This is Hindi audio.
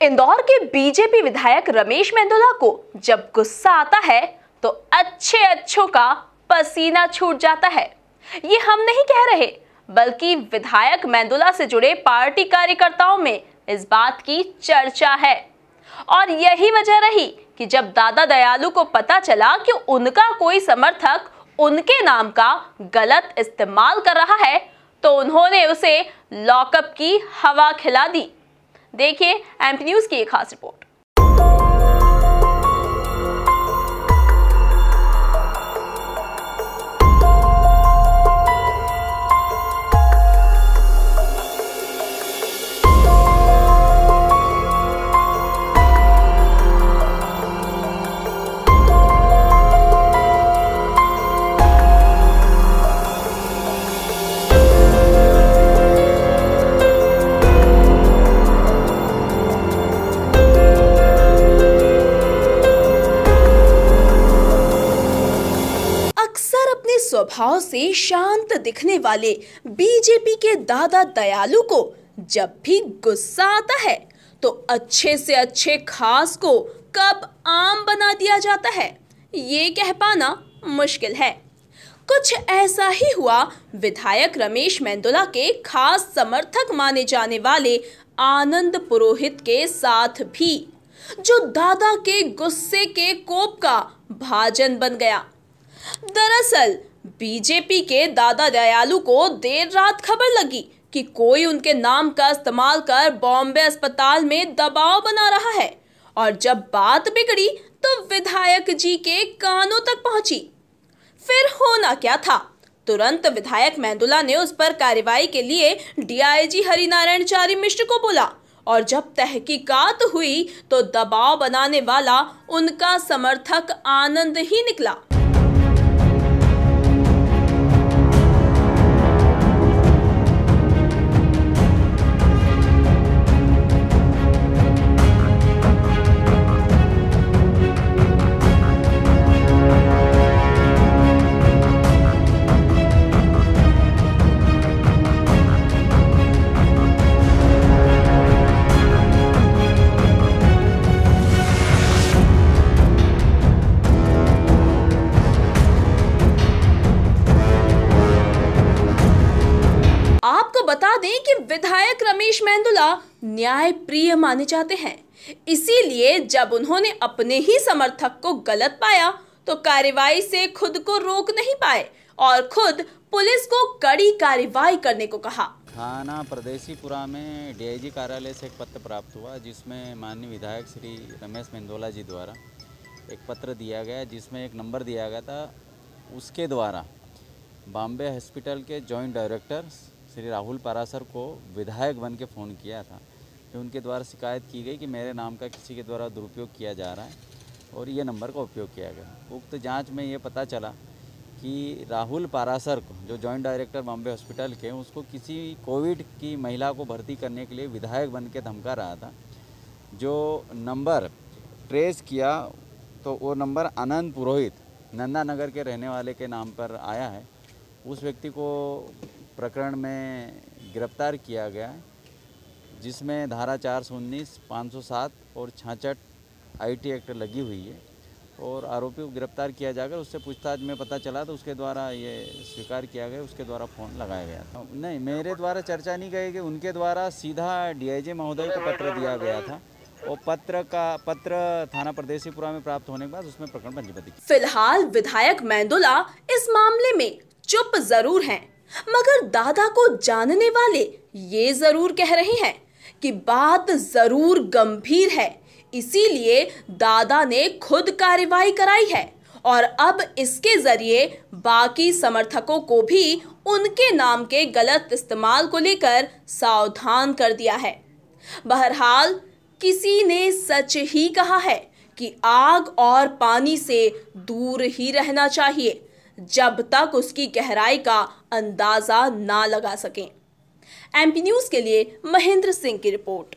इंदौर के बीजेपी विधायक रमेश मेंदोला को जब गुस्सा आता है तो अच्छों का पसीना छूट जाता है। ये हम नहीं कह रहे, बल्कि विधायक मेंदोला से जुड़े पार्टी कार्यकर्ताओं में इस बात की चर्चा है। और यही वजह रही कि जब दादा दयालु को पता चला कि उनका कोई समर्थक उनके नाम का गलत इस्तेमाल कर रहा है, तो उन्होंने उसे लॉकअप की हवा खिला दी। देखिए एमपी न्यूज की एक खास रिपोर्ट। स्वभाव से शांत दिखने वाले बीजेपी के दादा दयालु को जब भी गुस्सा आता है तो अच्छे से अच्छे खास को कब आम बना दिया जाता है, ये कह पाना मुश्किल है। कुछ ऐसा ही हुआ विधायक रमेश मेंदोला के खास समर्थक माने जाने वाले आनंद पुरोहित के साथ भी, जो दादा के गुस्से के कोप का भाजन बन गया। दरअसल बीजेपी के दादा दयालु को देर रात खबर लगी कि कोई उनके नाम का इस्तेमाल कर बॉम्बे अस्पताल में दबाव बना रहा है, और जब बात बिगड़ी तो विधायक जी के कानों तक पहुंची। फिर होना क्या था, तुरंत विधायक मेंदोला ने उस पर कार्रवाई के लिए डीआईजी हरिनारायणचारी मिश्र को बोला, और जब तहकीकात हुई तो दबाव बनाने वाला उनका समर्थक आनंद ही निकला। बता दें कि विधायक रमेश मेंदोला न्याय प्रिय माने जाते हैं, इसीलिए जब उन्होंने अपने ही समर्थक को गलत पाया तो कार्रवाई से खुद को रोक नहीं पाए और खुद पुलिस को कड़ी कार्रवाई करने को कहा। थाना परदेसीपुरा में डीआईजी कार्यालय से एक पत्र प्राप्त हुआ, जिसमें माननीय विधायक श्री रमेश मेंदोला जी द्वारा एक पत्र दिया गया, जिसमें एक नंबर दिया गया था। उसके द्वारा बॉम्बे हॉस्पिटल के जॉइंट डायरेक्टर श्री राहुल पारासर को विधायक बन के फ़ोन किया था कि उनके द्वारा शिकायत की गई कि मेरे नाम का किसी के द्वारा दुरुपयोग किया जा रहा है और ये नंबर का उपयोग किया गया। उक्त जांच में ये पता चला कि राहुल पारासर को, जो जॉइंट डायरेक्टर बॉम्बे हॉस्पिटल के, उसको किसी कोविड की महिला को भर्ती करने के लिए विधायक बन के धमका रहा था। जो नंबर ट्रेस किया तो वो नंबर आनंद पुरोहित नंदा नगर के रहने वाले के नाम पर आया है। उस व्यक्ति को प्रकरण में गिरफ्तार किया गया है, जिसमें धारा 419, 507 और 66 आईटी एक्ट लगी हुई है, और आरोपी को गिरफ्तार किया जाकर उससे पूछताछ में पता चला तो उसके द्वारा ये स्वीकार किया गया, उसके द्वारा फ़ोन लगाया गया था। नहीं, मेरे द्वारा चर्चा नहीं गई कि उनके द्वारा सीधा डीआईजी महोदय को पत्र दिया गया था, और पत्र थाना परदेसीपुरा में प्राप्त होने के बाद उसमें प्रकरण पंजीबद्ध। फिलहाल विधायक मेंदोला इस मामले में चुप जरूर हैं, मगर दादा को जानने वाले ये जरूर कह रहे हैं कि बात जरूर गंभीर है, इसीलिए दादा ने खुद कार्रवाई कराई है और अब इसके जरिए बाकी समर्थकों को भी उनके नाम के गलत इस्तेमाल को लेकर सावधान कर दिया है। बहरहाल किसी ने सच ही कहा है कि आग और पानी से दूर ही रहना चाहिए जब तक उसकी गहराई का अंदाजा ना लगा सकें। एमपी न्यूज के लिए महेंद्र सिंह की रिपोर्ट।